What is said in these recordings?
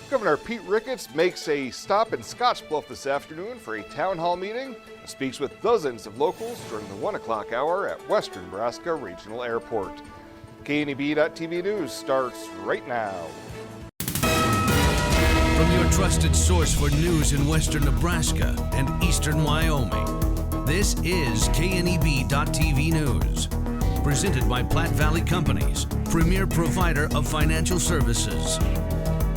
Governor Pete Ricketts makes a stop in Scottsbluff this afternoon for a town hall meeting and speaks with dozens of locals during the 1 o'clock hour at Western Nebraska Regional Airport. KNEB.TV News starts right now. From your trusted source for news in western Nebraska and eastern Wyoming, this is KNEB.TV News. Presented by Platte Valley Companies, premier provider of financial services.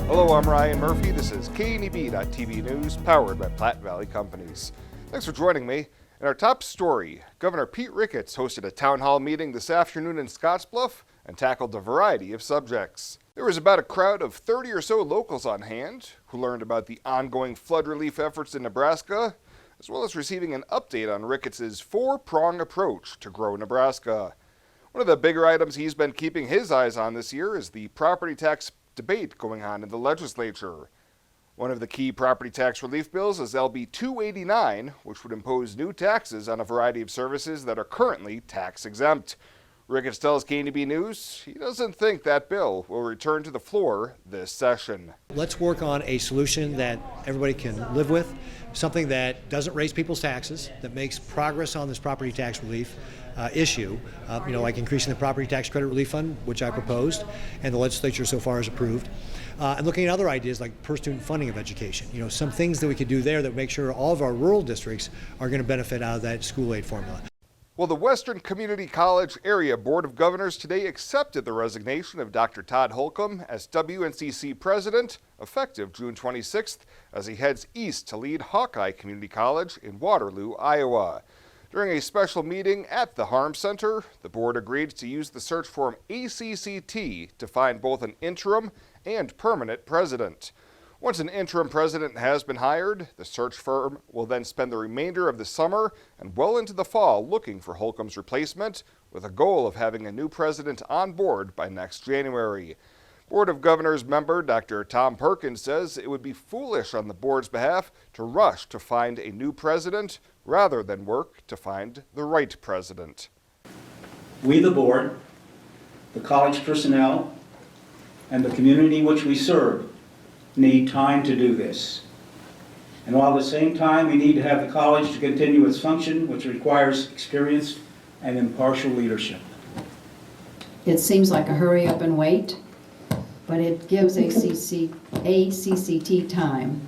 Hello, I'm Ryan Murphy. This is KNEB.TV News, powered by Platte Valley Companies. Thanks for joining me. In our top story, Governor Pete Ricketts hosted a town hall meeting this afternoon in Scottsbluff and tackled a variety of subjects. There was about a crowd of 30 or so locals on hand who learned about the ongoing flood relief efforts in Nebraska, as well as receiving an update on Ricketts' four-prong approach to grow Nebraska. One of the bigger items he's been keeping his eyes on this year is the property tax debate going on in the legislature. One of the key property tax relief bills is LB 289, which would impose new taxes on a variety of services that are currently tax exempt. Ricketts tells KNEB News he doesn't think that bill will return to the floor this session. Let's work on a solution that everybody can live with, something that doesn't raise people's taxes, that makes progress on this property tax relief issue, like increasing the property tax credit relief fund, which I proposed, and the legislature so far has approved, and looking at other ideas like per student funding of education. Some things that we could do there that make sure all of our rural districts are going to benefit out of that school aid formula. Well, the Western Community College Area Board of Governors today accepted the resignation of Dr. Todd Holcomb as WNCC president, effective June 26th, as he heads east to lead Hawkeye Community College in Waterloo, Iowa. During a special meeting at the Harm Center, the board agreed to use the search form ACCT to find both an interim and permanent president. Once an interim president has been hired, the search firm will then spend the remainder of the summer and well into the fall looking for Holcomb's replacement, with a goal of having a new president on board by next January. Board of Governors member Dr. Tom Perkins says it would be foolish on the board's behalf to rush to find a new president rather than work to find the right president. We, the board, the college personnel, and the community which we serve need time to do this. And while at the same time we need to have the college to continue its function, which requires experienced and impartial leadership. It seems like a hurry up and wait, but it gives ACCT time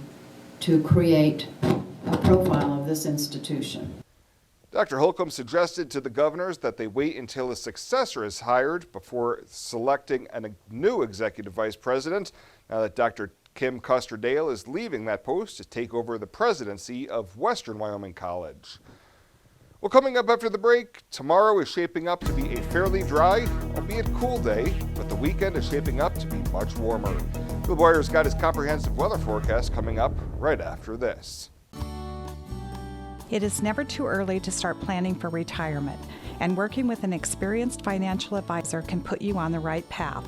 to create a profile of this institution. Dr. Holcomb suggested to the governors that they wait until a successor is hired before selecting a new executive vice president, now that Dr. Kim Custer-Dale is leaving that post to take over the presidency of Western Wyoming College. Well, coming up after the break, tomorrow is shaping up to be a fairly dry, albeit cool day, but the weekend is shaping up to be much warmer. Bill Boyer's got his comprehensive weather forecast coming up right after this. It is never too early to start planning for retirement, and working with an experienced financial advisor can put you on the right path.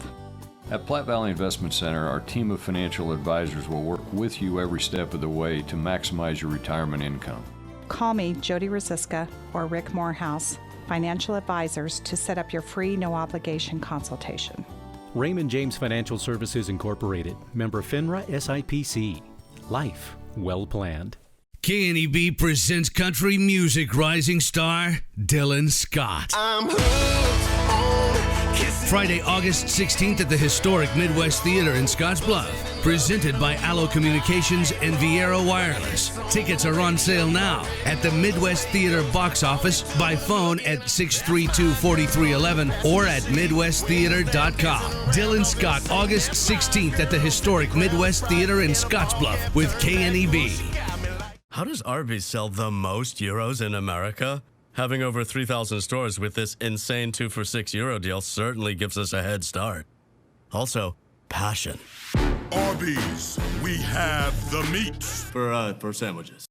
At Platte Valley Investment Center, our team of financial advisors will work with you every step of the way to maximize your retirement income. Call me, Jody Rosiska, or Rick Morehouse, financial advisors, to set up your free, no-obligation consultation. Raymond James Financial Services Incorporated, member FINRA SIPC. Life well planned. KNEB presents country music rising star Dylan Scott. I'm hooked on kissing. Friday, August 16th at the historic Midwest Theater in Scottsbluff. Presented by Allo Communications and Viera Wireless. Tickets are on sale now at the Midwest Theater box office, by phone at 632-4311 or at midwesttheater.com. Dylan Scott, August 16th at the historic Midwest Theater in Scottsbluff with KNEB. How does Arby's sell the most euros in America? Having over 3,000 stores with this insane 2 for €6 deal certainly gives us a head start. Also, passion. Arby's, we have the meats. For sandwiches.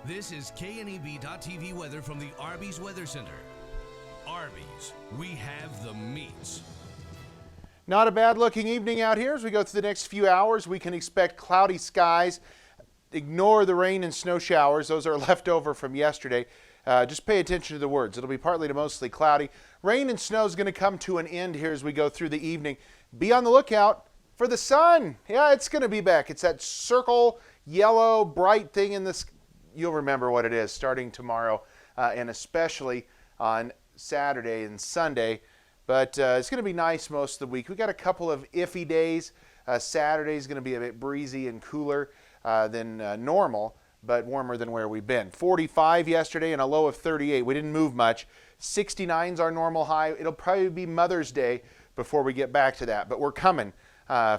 This is KNEB.TV weather from the Arby's Weather Center. Arby's, we have the meats. Not a bad looking evening out here. As we go through the next few hours, we can expect cloudy skies. Ignore the rain and snow showers. Those are left over from yesterday. Just pay attention to the words. It'll be partly to mostly cloudy. Rain and snow is going to come to an end here as we go through the evening. Be on the lookout for the sun. Yeah, it's going to be back. It's that circle, yellow, bright thing in this. You'll remember what it is starting tomorrow and especially on Saturday and Sunday. But it's going to be nice most of the week. We got a couple of iffy days. Saturday is going to be a bit breezy and cooler than normal, but warmer than where we've been. 45 yesterday and a low of 38. We didn't move much. 69 is our normal high. It'll probably be Mother's Day before we get back to that, but we're coming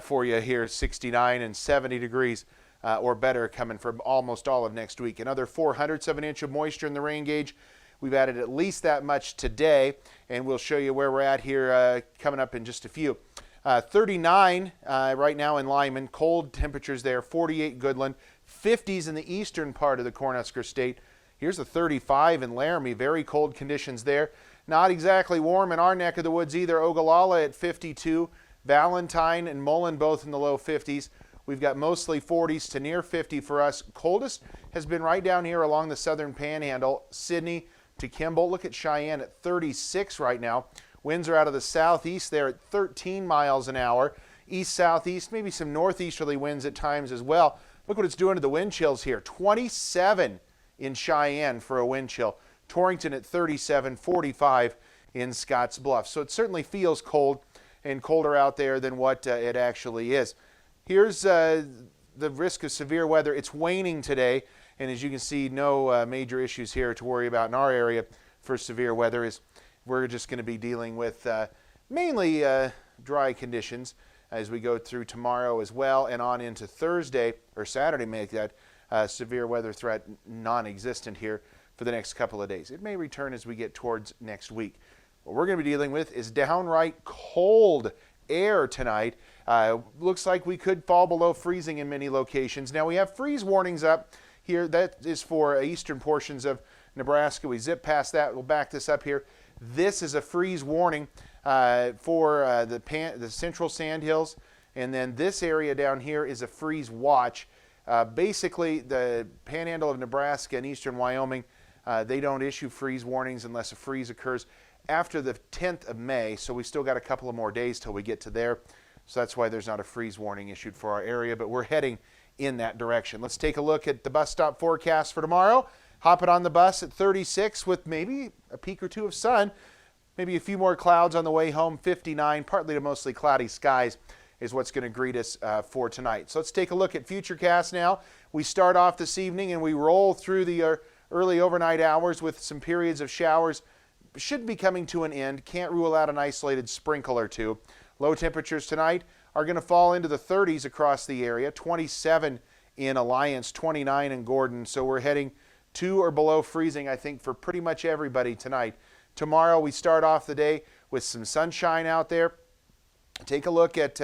for you here. 69 and 70 degrees or better coming for almost all of next week. Another 400ths of an inch of moisture in the rain gauge. We've added at least that much today, and we'll show you where we're at here coming up in just a few. 39 right now in Lyman, cold temperatures there, 48 Goodland, 50s in the eastern part of the Cornhusker State. Here's the 35 in Laramie, very cold conditions there. Not exactly warm in our neck of the woods either. Ogallala at 52, Valentine and Mullen both in the low 50s. We've got mostly 40s to near 50 for us. Coldest has been right down here along the southern Panhandle, Sidney to Kimball. Look at Cheyenne at 36 right now. Winds are out of the southeast there at 13 miles an hour. East-southeast, maybe some northeasterly winds at times as well. Look what it's doing to the wind chills here. 27 in Cheyenne for a wind chill. Torrington at 37, 45 in Scottsbluff. So it certainly feels cold and colder out there than what it actually is. Here's the risk of severe weather. It's waning today, and as you can see, no major issues here to worry about in our area for severe weather. We're just going to be dealing with mainly dry conditions as we go through tomorrow as well and on into Thursday or Saturday, make that severe weather threat non-existent here for the next couple of days. It may return as we get towards next week. What we're going to be dealing with is downright cold air tonight. Looks like we could fall below freezing in many locations. Now we have freeze warnings up here. That is for eastern portions of Nebraska. We zip past that. We'll back this up here. This is a freeze warning for the central Sandhills, and then this area down here is a freeze watch. Basically, the Panhandle of Nebraska and eastern Wyoming, they don't issue freeze warnings unless a freeze occurs after the 10th of May, so we still got a couple of more days till we get to there. So that's why there's not a freeze warning issued for our area, but we're heading in that direction. Let's take a look at the bus stop forecast for tomorrow. Hopping on the bus at 36 with maybe a peak or two of sun, maybe a few more clouds on the way home. 59, partly to mostly cloudy skies is what's going to greet us for tonight. So let's take a look at Futurecast now. We start off this evening and we roll through the early overnight hours with some periods of showers. Should be coming to an end. Can't rule out an isolated sprinkle or two. Low temperatures tonight are going to fall into the 30s across the area. 27 in Alliance, 29 in Gordon. So we're heading to or below freezing, I think, for pretty much everybody tonight. Tomorrow we start off the day with some sunshine out there. Take a look at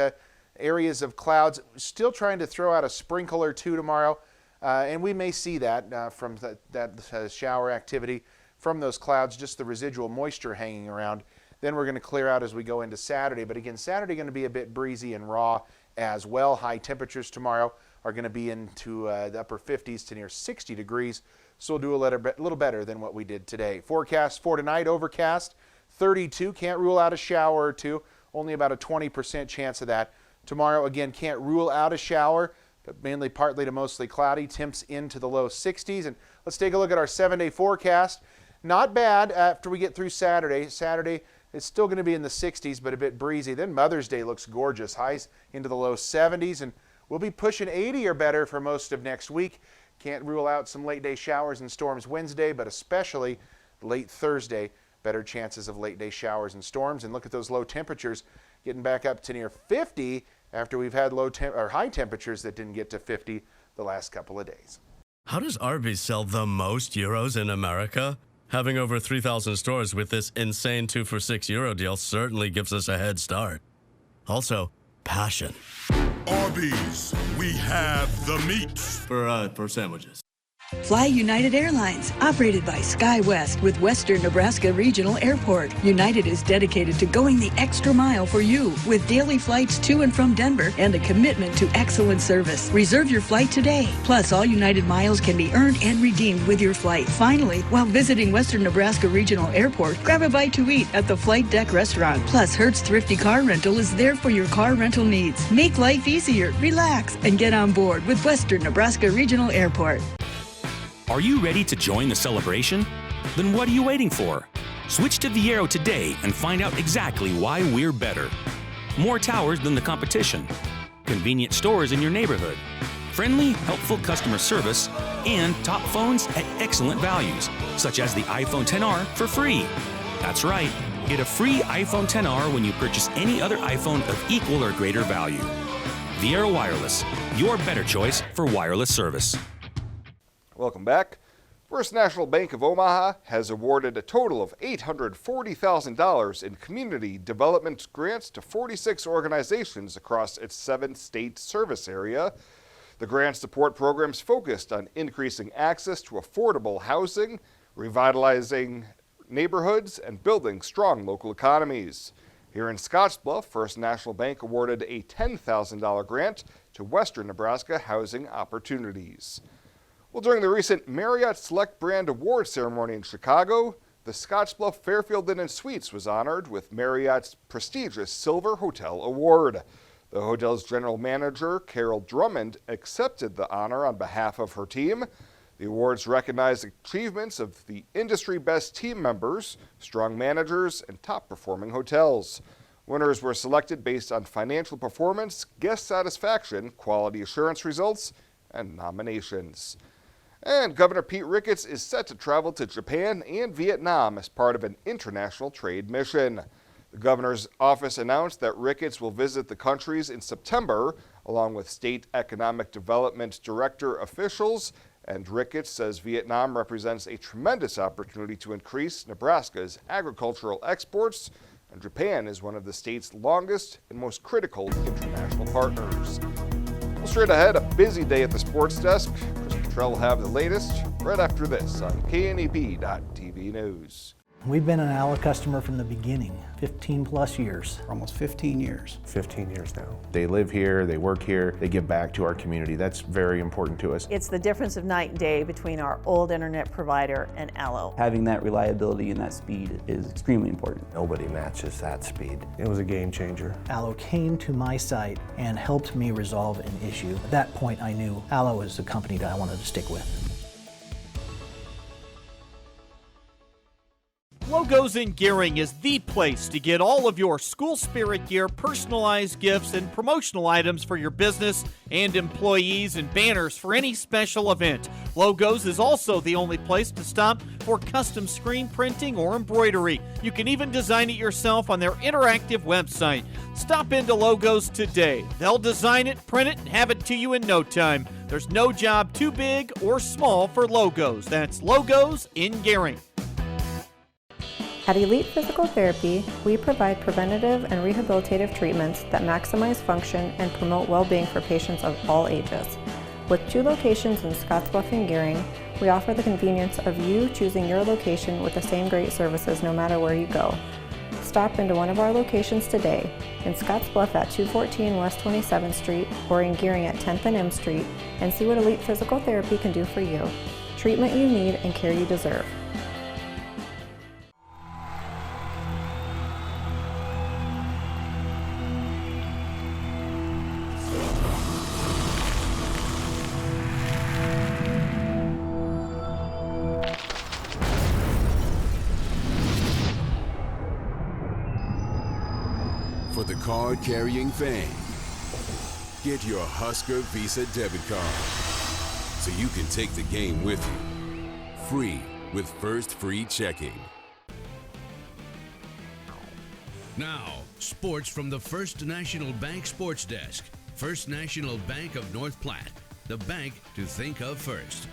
areas of clouds. Still trying to throw out a sprinkle or two tomorrow, and we may see that from that shower activity from those clouds, just the residual moisture hanging around. Then we're going to clear out as we go into Saturday. But again, Saturday going to be a bit breezy and raw as well. High temperatures tomorrow are going to be into the upper 50s to near 60 degrees. So we'll do a little better than what we did today. Forecast for tonight, overcast, 32. Can't rule out a shower or two. Only about a 20% chance of that. Tomorrow, again, can't rule out a shower, but mainly partly to mostly cloudy. Temps into the low 60s. And let's take a look at our 7-day forecast. Not bad after we get through Saturday. Saturday, it's still going to be in the 60s, but a bit breezy. Then Mother's Day looks gorgeous. Highs into the low 70s, and we'll be pushing 80 or better for most of next week. Can't rule out some late day showers and storms Wednesday, but especially late Thursday. Better chances of late day showers and storms. And look at those low temperatures getting back up to near 50 after we've had high temperatures that didn't get to 50 the last couple of days. How does Arby's sell the most euros in America? Having over 3,000 stores with this insane 2 for €6 deal certainly gives us a head start. Also, passion. Arby's, we have the meats. For sandwiches. Fly United Airlines, operated by SkyWest with Western Nebraska Regional Airport. United is dedicated to going the extra mile for you with daily flights to and from Denver and a commitment to excellent service. Reserve your flight today. Plus, all United miles can be earned and redeemed with your flight. Finally, while visiting Western Nebraska Regional Airport, grab a bite to eat at the Flight Deck Restaurant. Plus, Hertz Thrifty Car Rental is there for your car rental needs. Make life easier, relax, and get on board with Western Nebraska Regional Airport. Are you ready to join the celebration? Then what are you waiting for? Switch to Viero today and find out exactly why we're better. More towers than the competition, convenient stores in your neighborhood, friendly, helpful customer service, and top phones at excellent values, such as the iPhone XR for free. That's right, get a free iPhone XR when you purchase any other iPhone of equal or greater value. Viero Wireless, your better choice for wireless service. Welcome back. First National Bank of Omaha has awarded a total of $840,000 in community development grants to 46 organizations across its 7-state service area. The grants support programs focused on increasing access to affordable housing, revitalizing neighborhoods, and building strong local economies. Here in Scottsbluff, First National Bank awarded a $10,000 grant to Western Nebraska Housing Opportunities. Well, during the recent Marriott Select Brand Award ceremony in Chicago, the Scottsbluff Fairfield Inn & Suites was honored with Marriott's prestigious Silver Hotel Award. The hotel's general manager, Carol Drummond, accepted the honor on behalf of her team. The awards recognize achievements of the industry best team members, strong managers, and top-performing hotels. Winners were selected based on financial performance, guest satisfaction, quality assurance results, and nominations. And Governor Pete Ricketts is set to travel to Japan and Vietnam as part of an international trade mission. The governor's office announced that Ricketts will visit the countries in September, along with state economic development director officials. And Ricketts says Vietnam represents a tremendous opportunity to increase Nebraska's agricultural exports, and Japan is one of the state's longest and most critical international partners. Well, straight ahead, a busy day at the sports desk. Cottrell will have the latest right after this on KNEB.TV News. We've been an ALLA customer from the beginning, 15 plus years. Almost 15 years. 15 years now. They live here, they work here, they give back to our community. That's very important to us. It's the difference of night and day between our old internet provider and ALLO. Having that reliability and that speed is extremely important. Nobody matches that speed. It was a game changer. ALLO came to my site and helped me resolve an issue. At that point, I knew ALLO was the company that I wanted to stick with. Logos in Gearing is the place to get all of your school spirit gear, personalized gifts, and promotional items for your business and employees, and banners for any special event. Logos is also the only place to stop for custom screen printing or embroidery. You can even design it yourself on their interactive website. Stop into Logos today. They'll design it, print it, and have it to you in no time. There's no job too big or small for Logos. That's Logos in Gearing. At Elite Physical Therapy, we provide preventative and rehabilitative treatments that maximize function and promote well-being for patients of all ages. With 2 locations in Scottsbluff and Gearing, we offer the convenience of you choosing your location with the same great services no matter where you go. Stop into one of our locations today, in Scottsbluff at 214 West 27th Street or in Gearing at 10th and M Street, and see what Elite Physical Therapy can do for you. Treatment you need and care you deserve. For the card-carrying fan, get your Husker Visa debit card so you can take the game with you. Free with First Free Checking. Now, sports from the First National Bank Sports Desk. First National Bank of North Platte, the bank to think of first.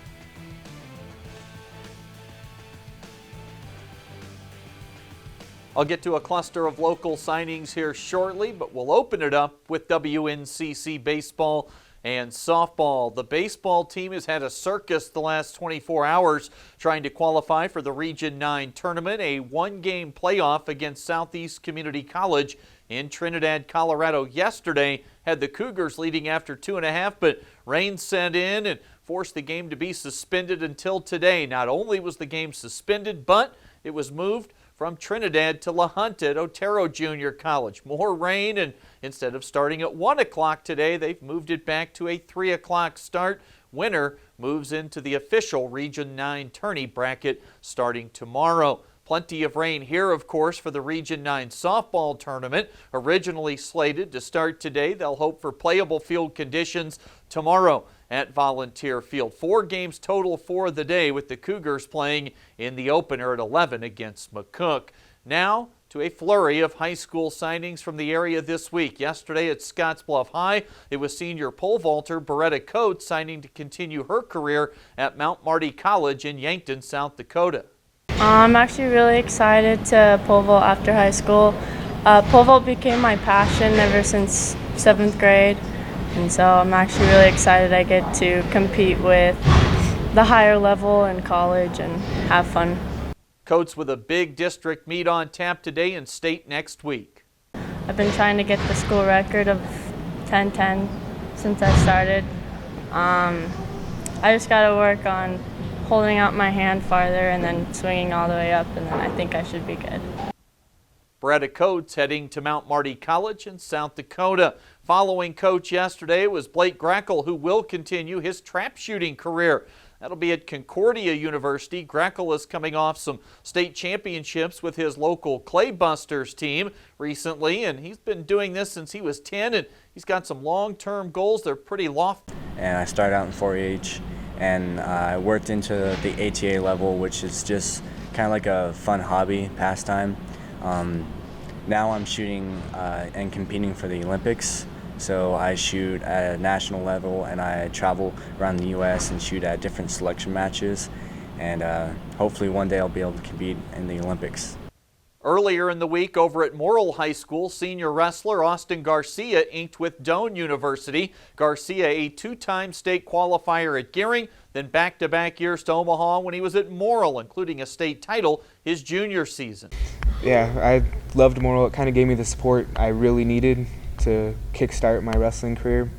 I'll get to a cluster of local signings here shortly, but we'll open it up with WNCC baseball And softball. The baseball team has had a circus the last 24 hours trying to qualify for the Region 9 tournament, a one-game playoff against Southeast Community College in Trinidad, Colorado yesterday. Had the Cougars leading after 2.5, but rain set in and forced the game to be suspended until today. Not only was the game suspended, but it was moved from Trinidad to La Junta at Otero Junior College. More rain, and instead of starting at 1 o'clock today, they've moved it back to a 3 o'clock start. Winner moves into the official Region 9 tourney bracket starting tomorrow. Plenty of rain here, of course, for the Region 9 softball tournament. Originally slated to start today, they'll hope for playable field conditions tomorrow at Volunteer Field. 4 games total for the day, with the Cougars playing in the opener at 11 against McCook. Now to a flurry of high school signings from the area this week. Yesterday at Scottsbluff High, it was senior pole vaulter Beretta Coates signing to continue her career at Mount Marty College in Yankton, South Dakota. I'm actually really excited to pole vault after high school. Pole vault became my passion ever since 7th grade, and so I'm actually really excited I get to compete with the higher level in college and have fun. Coates with a big district meet on tap today and state next week. I've been trying to get the school record of 10-10 since I started. I just got to work on holding out my hand farther and then swinging all the way up, and then I think I should be good. Beretta Coates heading to Mount Marty College in South Dakota. Following Coach yesterday was Blake Grackle, who will continue his trap shooting career. That'll be at Concordia University. Grackle is coming off some state championships with his local Clay Busters team recently, and he's been doing this since he was 10, and he's got some long-term goals. They're pretty lofty. And I started out in 4-H, and I worked into the ATA level, which is just kind of like a fun hobby, pastime. Now I'm shooting and competing for the Olympics. So I shoot at a national level, and I travel around the U.S. and shoot at different selection matches. And hopefully one day I'll be able to compete in the Olympics. Earlier in the week over at Morrill High School, senior wrestler Austin Garcia inked with Doane University. Garcia, a 2-time state qualifier at Gearing, then back-to-back years to Omaha when he was at Morrill, including a state title his junior season. Yeah, I loved Morrill. It kind of gave me the support I really needed to kickstart my wrestling career.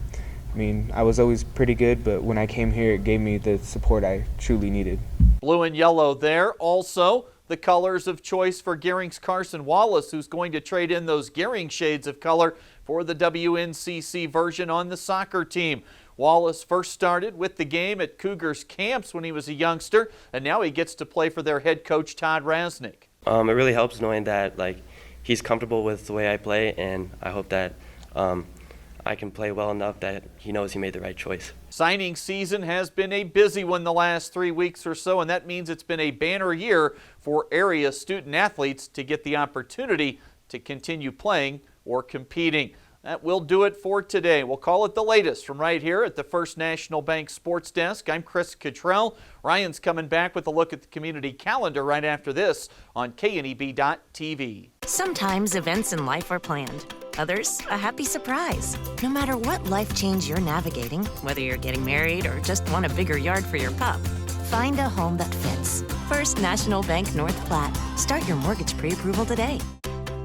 I mean, I was always pretty good, but when I came here, it gave me the support I truly needed. Blue and yellow there. Also, the colors of choice for Gearing's Carson Wallace, who's going to trade in those Gearing shades of color for the WNCC version on the soccer team. Wallace first started with the game at Cougars camps when he was a youngster, and now he gets to play for their head coach, Todd Rasnick. It really helps knowing that he's comfortable with the way I play, and I hope that I can play well enough that he knows he made the right choice. Signing season has been a busy one the last 3 weeks or so, and that means it's been a banner year for area student athletes to get the opportunity to continue playing or competing. That will do it for today. We'll call it the latest from right here at the First National Bank Sports Desk. I'm Chris Cottrell. Ryan's coming back with a look at the community calendar right after this on KNEB.TV. Sometimes events in life are planned. Others, a happy surprise. No matter what life change you're navigating, whether you're getting married or just want a bigger yard for your pup, find a home that fits. First National Bank North Platte. Start your mortgage pre-approval today.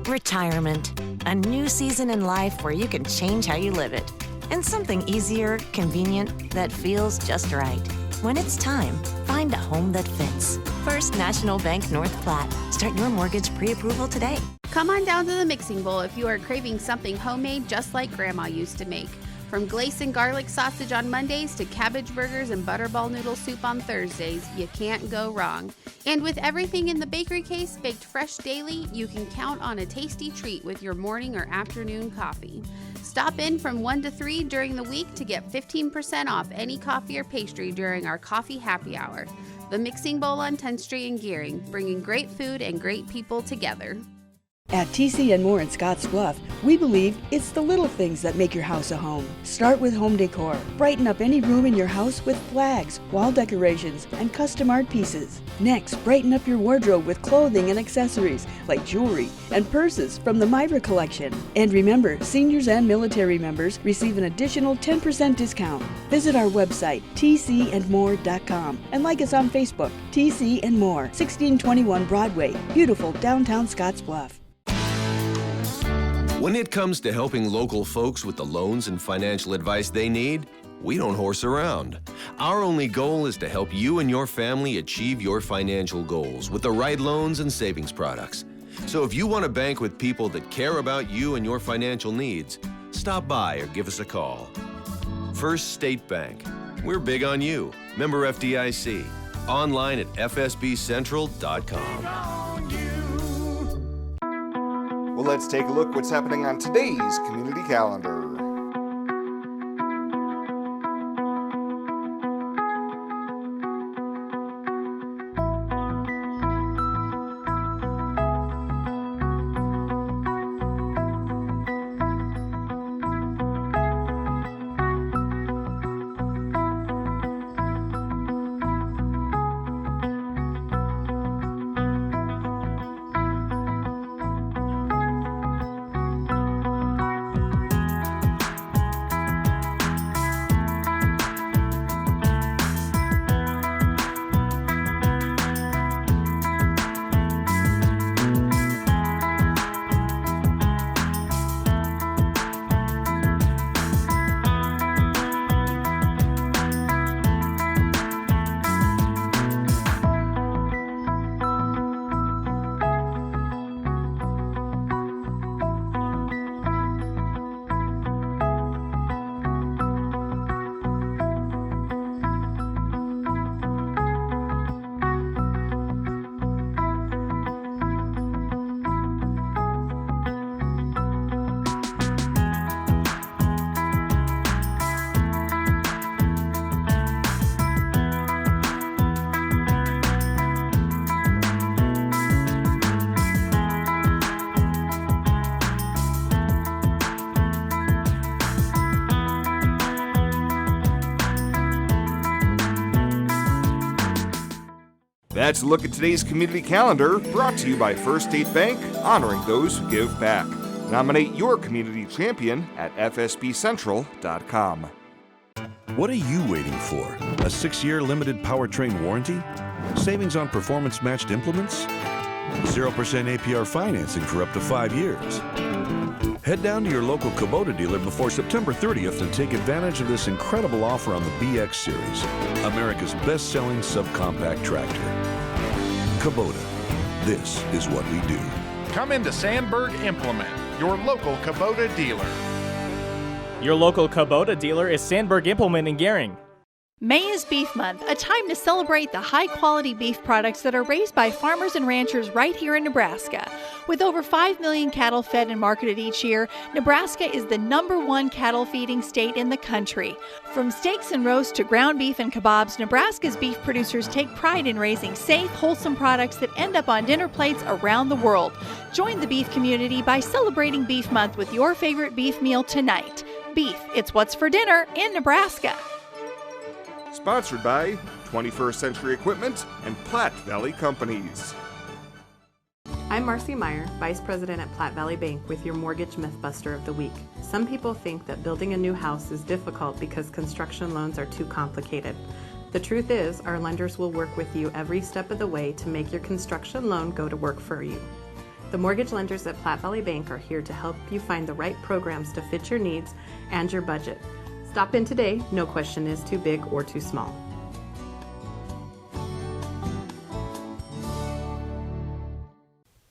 Retirement. A new season in life where you can change how you live it. And something easier, convenient, that feels just right. When it's time, find a home that fits. First National Bank North Platte. Start your mortgage pre-approval today. Come on down to the Mixing Bowl if you are craving something homemade just like Grandma used to make. From glace and garlic sausage on Mondays to cabbage burgers and butterball noodle soup on Thursdays, you can't go wrong. And with everything in the bakery case baked fresh daily, you can count on a tasty treat with your morning or afternoon coffee. Stop in from 1 to 3 during the week to get 15% off any coffee or pastry during our coffee happy hour. The Mixing Bowl on 10th Street in Gearing, bringing great food and great people together. At TC & More in Scottsbluff, we believe it's the little things that make your house a home. Start with home decor. Brighten up any room in your house with flags, wall decorations, and custom art pieces. Next, brighten up your wardrobe with clothing and accessories like jewelry and purses from the Myra collection. And remember, seniors and military members receive an additional 10% discount. Visit our website, tcandmore.com, and like us on Facebook, TC & More, 1621 Broadway, beautiful downtown Scottsbluff. When it comes to helping local folks with the loans and financial advice they need, we don't horse around. Our only goal is to help you and your family achieve your financial goals with the right loans and savings products. So if you want to bank with people that care about you and your financial needs, stop by or give us a call. First State Bank. We're big on you. Member FDIC. Online at fsbcentral.com. Well, let's take a look what's happening on today's community calendar. That's a look at today's community calendar, brought to you by First State Bank, honoring those who give back. Nominate your community champion at fsbcentral.com. What are you waiting for? A 6-year limited powertrain warranty? Savings on performance-matched implements? 0% APR financing for up to 5 years? Head down to your local Kubota dealer before September 30th and take advantage of this incredible offer on the BX Series, America's best-selling subcompact tractor. Kubota. This is what we do. Come into Sandberg Implement, your local Kubota dealer. Your local Kubota dealer is Sandberg Implement in Gering. May is Beef Month, a time to celebrate the high-quality beef products that are raised by farmers and ranchers right here in Nebraska. With over 5 million cattle fed and marketed each year, Nebraska is the #1 cattle feeding state in the country. From steaks and roasts to ground beef and kebabs, Nebraska's beef producers take pride in raising safe, wholesome products that end up on dinner plates around the world. Join the beef community by celebrating Beef Month with your favorite beef meal tonight. Beef, it's what's for dinner in Nebraska. Sponsored by 21st Century Equipment and Platte Valley Companies. I'm Marcy Meyer, Vice President at Platte Valley Bank with your Mortgage Mythbuster of the Week. Some people think that building a new house is difficult because construction loans are too complicated. The truth is, our lenders will work with you every step of the way to make your construction loan go to work for you. The mortgage lenders at Platte Valley Bank are here to help you find the right programs to fit your needs and your budget. Stop in today. No question is too big or too small.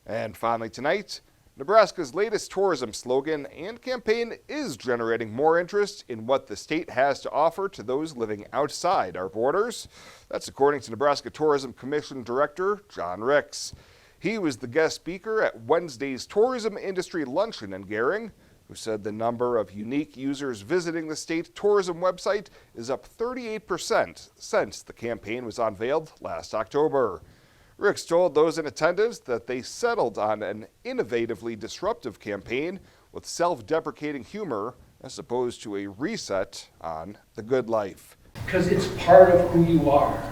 And finally tonight, Nebraska's latest tourism slogan and campaign is generating more interest in what the state has to offer to those living outside our borders. That's according to Nebraska Tourism Commission Director John Ricks. He was the guest speaker at Wednesday's Tourism Industry Luncheon in Gering, who said the number of unique users visiting the state tourism website is up 38% since the campaign was unveiled last October. Ricketts told those in attendance that they settled on an innovatively disruptive campaign with self-deprecating humor as opposed to a reset on the good life. Because it's part of who you are,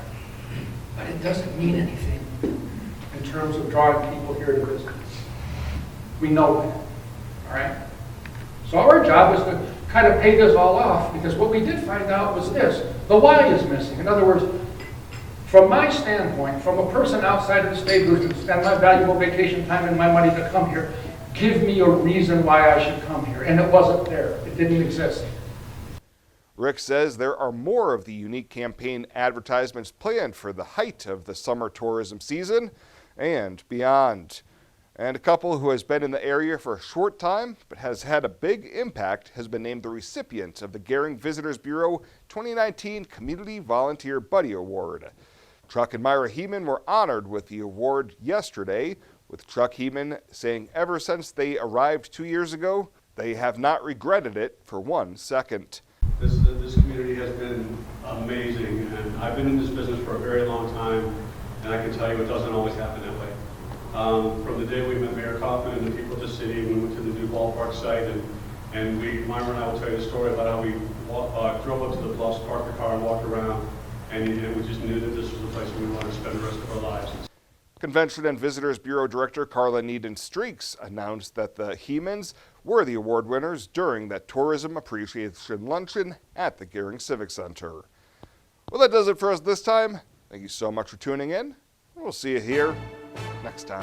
but it doesn't mean anything in terms of drawing people here to business. We know that, all right? So our job is to kind of pay this all off, because what we did find out was this: the why is missing. In other words, from my standpoint, from a person outside of the state who's to spend my valuable vacation time and my money to come here, give me a reason why I should come here. And it wasn't there. It didn't exist. Rick says there are more of the unique campaign advertisements planned for the height of the summer tourism season and beyond. And a couple who has been in the area for a short time but has had a big impact has been named the recipient of the Gering Visitors Bureau 2019 Community Volunteer Buddy Award. Truck and Myra Heeman were honored with the award yesterday, with Truck Heeman saying ever since they arrived 2 years ago, they have not regretted it for 1 second. This community has been amazing, and I've been in this business for a very long time, and I can tell you it doesn't always happen that way. From the day we met Mayor Kaufman and the people of the city, we went to the new ballpark site, and Myra and I will tell you the story about how we drove up to the bluffs, parked the car, and walked around, and we just knew that this was the place we wanted to spend the rest of our lives. Convention and Visitors Bureau Director Carla Needon-Streaks announced that the Heemans were the award winners during that Tourism Appreciation Luncheon at the Gering Civic Center. Well, that does it for us this time. Thank you so much for tuning in. We'll see you here next time.